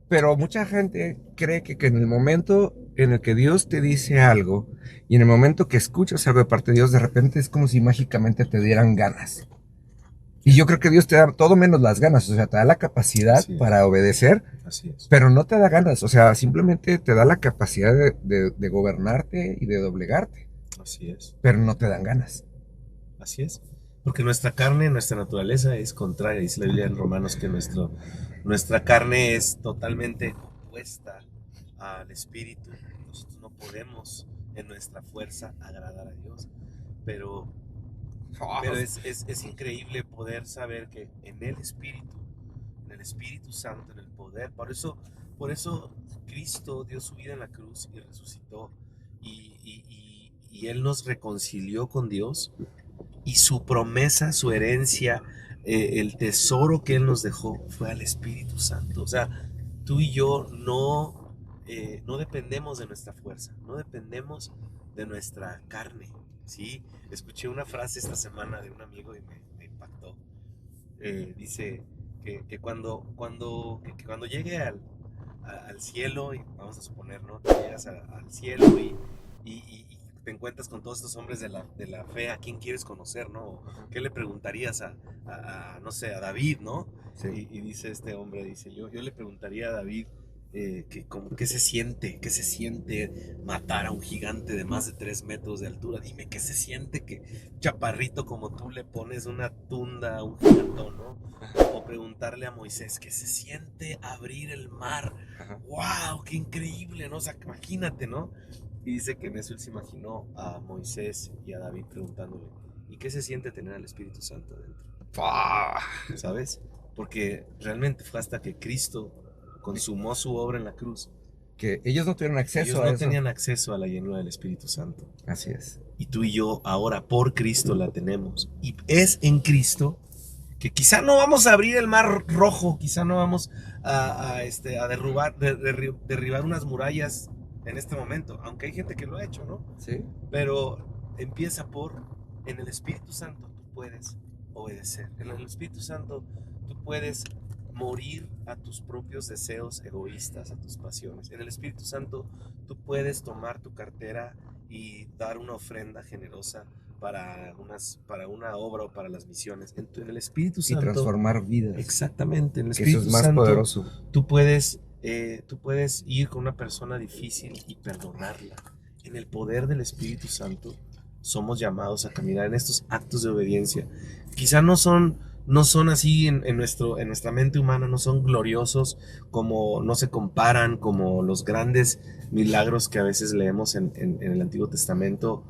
Pero mucha gente cree que en el momento en el que Dios te dice algo y en el momento que escuchas algo de parte de Dios, de repente es como si mágicamente te dieran ganas. Y yo creo que Dios te da todo menos las ganas, o sea, te da la capacidad Así es. para obedecer, Así es. pero no te da ganas, o sea, simplemente te da la capacidad de gobernarte y de doblegarte, Así es. pero no te dan ganas. Así es. Porque nuestra carne, nuestra naturaleza es contraria. Dice la Biblia en Romanos que nuestra carne es totalmente opuesta al Espíritu. Nosotros no podemos en nuestra fuerza agradar a Dios. Pero es increíble poder saber que en el Espíritu Santo, en el poder, por eso Cristo dio su vida en la cruz y resucitó. Y Él nos reconcilió con Dios. Y su promesa, su herencia, el tesoro que Él nos dejó fue al Espíritu Santo. O sea, tú y yo no dependemos de nuestra fuerza, no dependemos de nuestra carne. ¿Sí? Escuché una frase esta semana de un amigo y me impactó. Dice que cuando llegue al cielo, y vamos a suponer, ¿no? Que llegas al cielo y te encuentras con todos estos hombres de la fe, ¿a quién quieres conocer, no? ¿Qué le preguntarías no sé, a David, ¿no? Sí. Y dice este hombre, dice, yo le preguntaría a David qué se siente matar a un gigante de más de 3 metros de altura. Dime, ¿qué se siente que chaparrito como tú le pones una tunda a un gigantón, ¿no? O preguntarle a Moisés, ¿qué se siente abrir el mar? Ajá. ¡Wow! ¡Qué increíble! ¿No? O sea, imagínate, ¿no? Y dice que en eso él se imaginó a Moisés y a David preguntándole, ¿y qué se siente tener al Espíritu Santo dentro? ¿Sabes? Porque realmente fue hasta que Cristo consumó su obra en la cruz. Que ellos no tuvieron acceso Ellos a no eso. tenían acceso a la llenura del Espíritu Santo. Así es. Y tú y yo ahora por Cristo la tenemos. Y es en Cristo que quizá no vamos a abrir el mar rojo, quizá no vamos a derribar unas murallas en este momento, aunque hay gente que lo ha hecho, ¿no? Sí. Pero empieza en el Espíritu Santo tú puedes obedecer. En el Espíritu Santo tú puedes morir a tus propios deseos egoístas, a tus pasiones. En el Espíritu Santo tú puedes tomar tu cartera y dar una ofrenda generosa para una obra o para las misiones. En el Espíritu Y Santo. transformar vidas. Exactamente. En el Que Espíritu eso es más Santo, poderoso. tú puedes ir con una persona difícil y perdonarla. En el poder del Espíritu Santo somos llamados a caminar en estos actos de obediencia. Quizá no son así en nuestra mente humana, no son gloriosos, como no se comparan como los grandes milagros que a veces leemos en el Antiguo Testamento.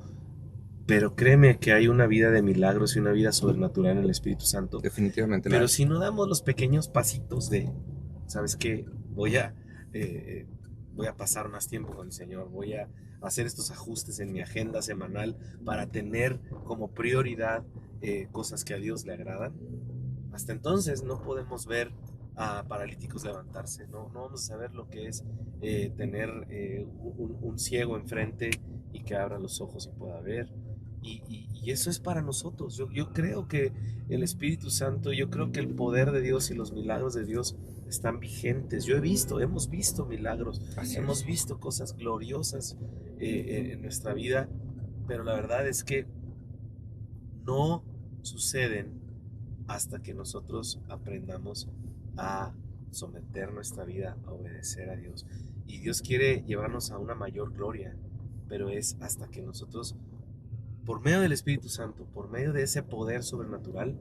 Pero créeme que hay una vida de milagros y una vida sobrenatural en el Espíritu Santo. Definitivamente. Pero si no damos los pequeños pasitos ¿sabes qué? Voy a pasar más tiempo con el Señor, voy a hacer estos ajustes en mi agenda semanal para tener como prioridad cosas que a Dios le agradan. Hasta entonces no podemos ver a paralíticos levantarse, no vamos a saber lo que es tener un ciego enfrente y que abra los ojos y pueda ver. Y eso es para nosotros. Yo creo que el Espíritu Santo, yo creo que el poder de Dios y los milagros de Dios están vigentes. Hemos visto milagros, hemos visto cosas gloriosas en nuestra vida, pero la verdad es que no suceden hasta que nosotros aprendamos a someter nuestra vida, a obedecer a Dios. Y Dios quiere llevarnos a una mayor gloria, pero es hasta que nosotros, por medio del Espíritu Santo, por medio de ese poder sobrenatural,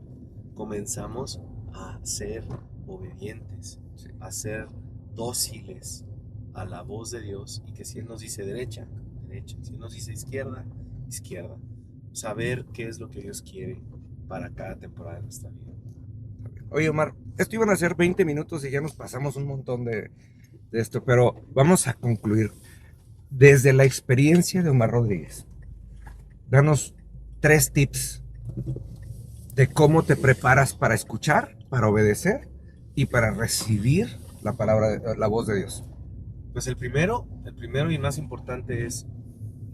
comenzamos a ser obedientes, a ser dóciles a la voz de Dios, y que si Él nos dice derecha, derecha, si Él nos dice izquierda, izquierda. Saber qué es lo que Dios quiere para cada temporada de nuestra vida. Oye, Omar, esto iban a ser 20 minutos y ya nos pasamos un montón de esto, pero vamos a concluir. Desde la experiencia de Omar Rodríguez, danos 3 tips de cómo te preparas para escuchar, para obedecer y para recibir la palabra, la voz de Dios. Pues el primero y más importante es: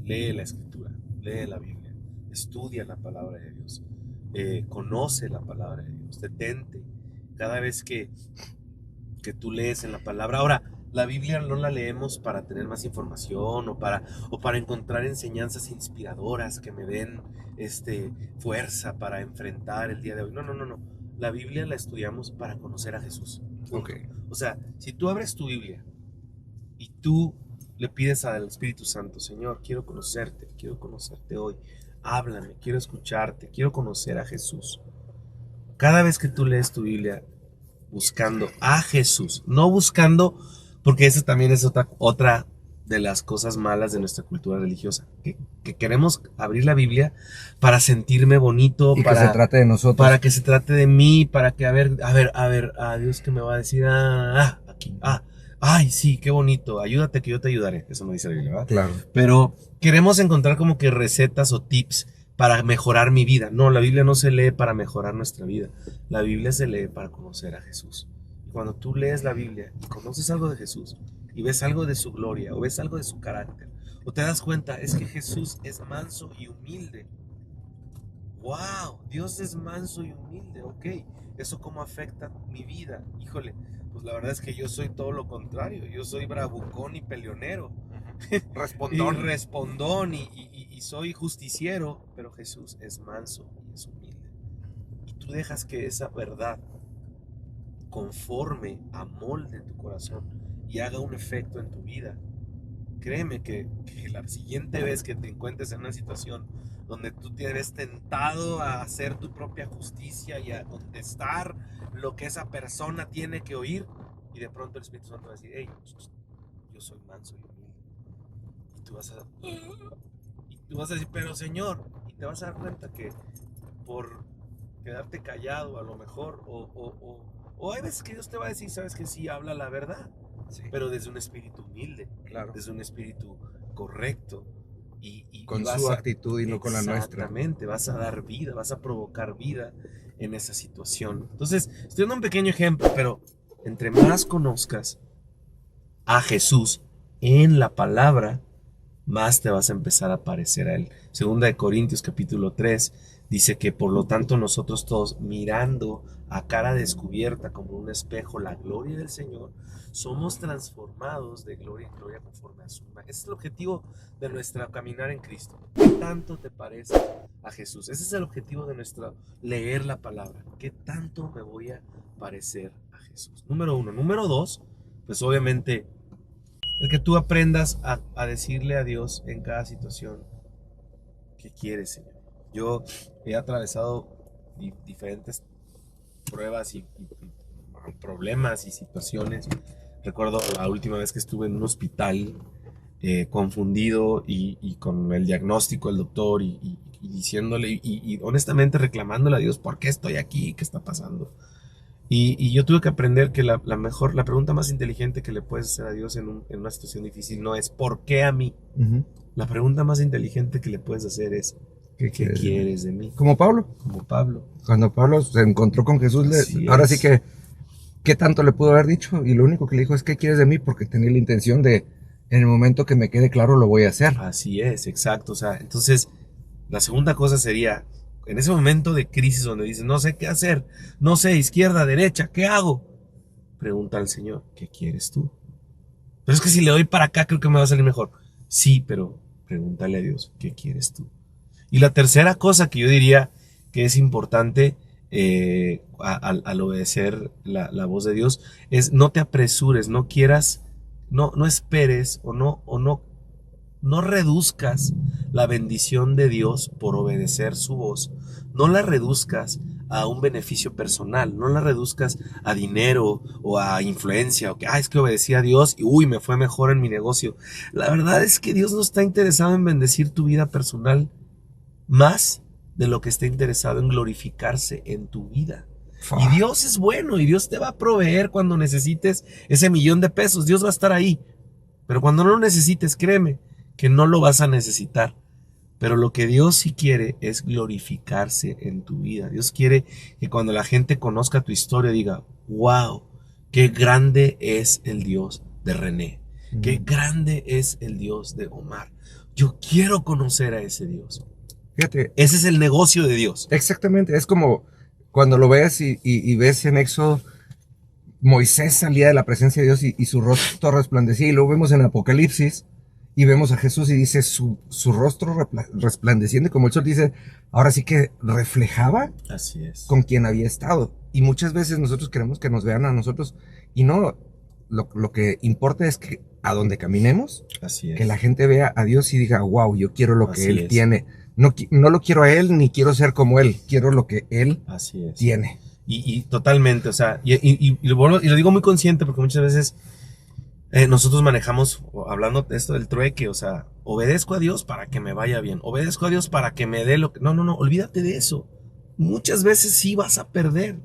lee la Escritura, lee la Biblia, estudia la palabra de Dios, conoce la palabra de Dios, detente cada vez que tú lees en la palabra. Ahora, la Biblia no la leemos para tener más información o para encontrar enseñanzas inspiradoras que me den fuerza para enfrentar el día de hoy. No. la Biblia la estudiamos para conocer a Jesús. Punto. Ok. O sea, si tú abres tu Biblia y tú le pides al Espíritu Santo, Señor, quiero conocerte hoy, háblame, quiero escucharte, quiero conocer a Jesús. Cada vez que tú lees tu Biblia buscando a Jesús, no buscando, porque eso también es otra de las cosas malas de nuestra cultura religiosa, que queremos abrir la Biblia para sentirme bonito, Y que se trate de nosotros. para que se trate de mí, para que, a ver, Dios que me va a decir, aquí, ay, sí, qué bonito, ayúdate que yo te ayudaré. Eso no dice la Biblia, ¿verdad? Claro. Pero queremos encontrar como que recetas o tips para mejorar mi vida. No, la Biblia no se lee para mejorar nuestra vida. La Biblia se lee para conocer a Jesús. Y cuando tú lees la Biblia y conoces algo de Jesús, y ves algo de su gloria, o ves algo de su carácter, o te das cuenta, es que Jesús es manso y humilde. ¡Wow! Dios es manso y humilde, ok. ¿Eso cómo afecta mi vida? Híjole, pues la verdad es que yo soy todo lo contrario. Yo soy bravucón y peleonero. Respondón. Y respondón y soy justiciero, pero Jesús es manso y es humilde. Y tú dejas que esa verdad conforme, amolde tu corazón y haga un efecto en tu vida. Créeme que la siguiente vez que te encuentres en una situación donde tú te ves tentado a hacer tu propia justicia y a contestar lo que esa persona tiene que oír, y de pronto el Espíritu Santo va a decir, hey, yo soy manso y humilde. Y tú vas a decir, pero Señor, y te vas a dar cuenta que por quedarte callado a lo mejor, o hay veces que Dios te va a decir, sabes que sí, habla la verdad, Sí. pero desde un espíritu humilde, Claro. desde un espíritu correcto. Y Con vas su a- actitud y no con la nuestra. Exactamente, vas a dar vida, vas a provocar vida en esa situación. Entonces, estoy dando un pequeño ejemplo, pero entre más conozcas a Jesús en la palabra, más te vas a empezar a parecer a Él. Segunda de Corintios capítulo 3 dice que por lo tanto nosotros todos, mirando a cara descubierta como un espejo la gloria del Señor, somos transformados de gloria en gloria conforme a su imagen. Ese es el objetivo de nuestro caminar en Cristo. ¿Qué tanto te parece a Jesús? Ese es el objetivo de nuestro leer la palabra. ¿Qué tanto me voy a parecer a Jesús? Número uno. Número dos, pues obviamente el que tú aprendas a decirle a Dios en cada situación que quieres, Señor. Yo he atravesado diferentes pruebas y problemas y situaciones. Recuerdo la última vez que estuve en un hospital confundido y con el diagnóstico del doctor y diciéndole y honestamente reclamándole a Dios por qué estoy aquí, qué está pasando. Y yo tuve que aprender que la pregunta más inteligente que le puedes hacer a Dios en una situación difícil no es ¿por qué a mí? La pregunta más inteligente que le puedes hacer es ¿qué quieres de mí? Como Pablo. Como Pablo. Cuando Pablo se encontró con Jesús, ahora es. sí que, ¿qué tanto le pudo haber dicho? Y lo único que le dijo es, ¿qué quieres de mí? Porque tenía la intención de, en el momento que me quede claro, lo voy a hacer. Así es, exacto. O sea, entonces, la segunda cosa sería, en ese momento de crisis donde dices, no sé qué hacer, no sé, izquierda, derecha, ¿qué hago? Pregunta al Señor, ¿qué quieres tú? Pero es que si le doy para acá, creo que me va a salir mejor. Sí, pero pregúntale a Dios, ¿qué quieres tú? Y la tercera cosa que yo diría que es importante al obedecer la voz de Dios es no te apresures, no quieras, no esperes o no reduzcas la bendición de Dios por obedecer su voz. No la reduzcas a un beneficio personal, no la reduzcas a dinero o a influencia o que es que obedecí a Dios y me fue mejor en mi negocio. La verdad es que Dios no está interesado en bendecir tu vida personal más de lo que está interesado en glorificarse en tu vida. Y Dios es bueno y Dios te va a proveer cuando necesites ese $1,000,000. Dios va a estar ahí. Pero cuando no lo necesites, créeme que no lo vas a necesitar. Pero lo que Dios sí quiere es glorificarse en tu vida. Dios quiere que cuando la gente conozca tu historia diga, wow, qué grande es el Dios de René. Qué grande es el Dios de Omar. Yo quiero conocer a ese Dios. Fíjate. Ese es el negocio de Dios. Exactamente. Es como cuando lo ves y ves en Éxodo, Moisés salía de la presencia de Dios y su rostro resplandecía. Y luego vemos en Apocalipsis y vemos a Jesús y dice su rostro resplandeciente como el sol, dice, ahora sí que reflejaba Así es. con quien había estado. Y muchas veces nosotros queremos que nos vean a nosotros y no, lo que importa es que a donde caminemos, Así es. que la gente vea a Dios y diga, wow, yo quiero lo que Así Él es. tiene. No, no lo quiero a Él, ni quiero ser como Él, quiero lo que Él Así es. tiene. Y totalmente, o sea, y lo digo muy consciente porque muchas veces nosotros manejamos, hablando de esto del trueque, o sea, obedezco a Dios para que me vaya bien, obedezco a Dios para que me dé lo que... No, olvídate de eso. Muchas veces sí vas a perder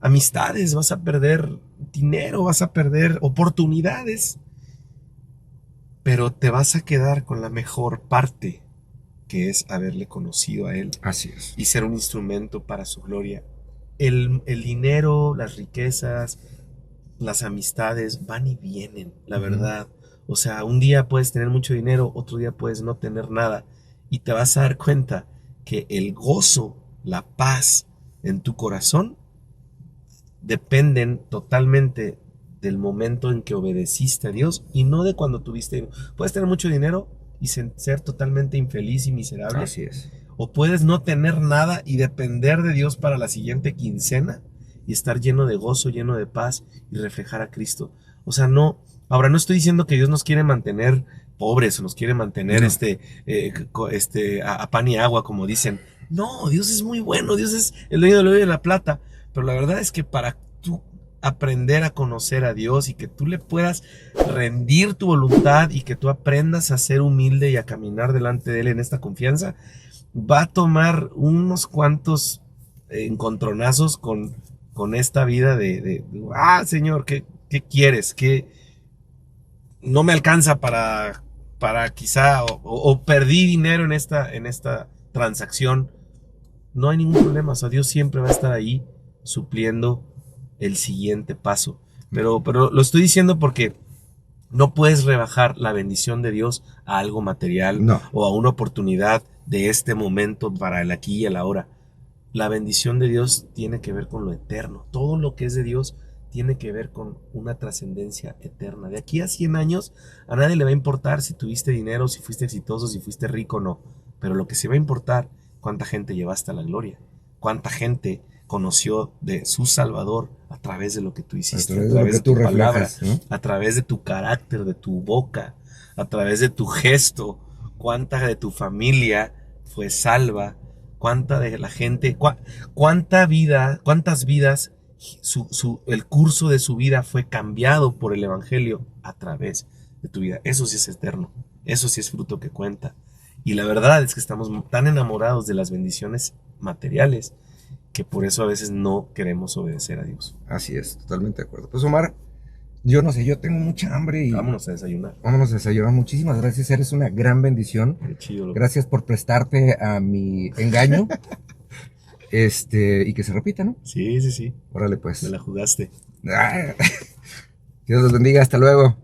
amistades, vas a perder dinero, vas a perder oportunidades, pero te vas a quedar con la mejor parte, que es haberle conocido a Él Así es. y ser un instrumento para su gloria. El dinero, las riquezas, las amistades van y vienen, la verdad. O sea, un día puedes tener mucho dinero, otro día puedes no tener nada. Y te vas a dar cuenta que el gozo, la paz en tu corazón dependen totalmente del momento en que obedeciste a Dios y no de cuando tuviste. Puedes tener mucho dinero y ser totalmente infeliz y miserable. Así es. O puedes no tener nada y depender de Dios para la siguiente quincena y estar lleno de gozo, lleno de paz y reflejar a Cristo. O sea, no, ahora no estoy diciendo que Dios nos quiere mantener pobres o nos quiere mantener a pan y agua, como dicen. No, Dios es muy bueno, Dios es el dueño del oro y de la plata. Pero la verdad es que para tú aprender a conocer a Dios y que tú le puedas rendir tu voluntad y que tú aprendas a ser humilde y a caminar delante de Él en esta confianza, va a tomar unos cuantos encontronazos con esta vida Señor, ¿qué quieres? ¿Qué no me alcanza para quizá, o perdí dinero en esta transacción? No hay ningún problema, o sea, Dios siempre va a estar ahí supliendo el siguiente paso. Pero lo estoy diciendo porque no puedes rebajar la bendición de Dios a algo material, no, o a una oportunidad de este momento para el aquí y el ahora. La bendición de Dios tiene que ver con lo eterno. Todo lo que es de Dios tiene que ver con una trascendencia eterna. De aquí a 100 años a nadie le va a importar si tuviste dinero, si fuiste exitoso, si fuiste rico o no. Pero lo que sí va a importar, cuánta gente llevaste a la gloria, cuánta gente conoció de su Salvador a través de lo que tú hiciste, a través de tu palabra, ¿no? A través de tu carácter, de tu boca, a través de tu gesto, cuánta de tu familia fue salva, cuánta de la gente, cuántas vidas, el curso de su vida fue cambiado por el Evangelio a través de tu vida. Eso sí es eterno, eso sí es fruto que cuenta. Y la verdad es que estamos tan enamorados de las bendiciones materiales que por eso a veces no queremos obedecer a Dios. Así es, totalmente de acuerdo. Pues Omar, yo no sé, yo tengo mucha hambre y... Vámonos a desayunar. Vámonos a desayunar. Muchísimas gracias, eres una gran bendición. Qué chido, loco. Gracias por prestarte a mi engaño. Y que se repita, ¿no? Sí. Órale, pues. Me la jugaste. Dios los bendiga, hasta luego.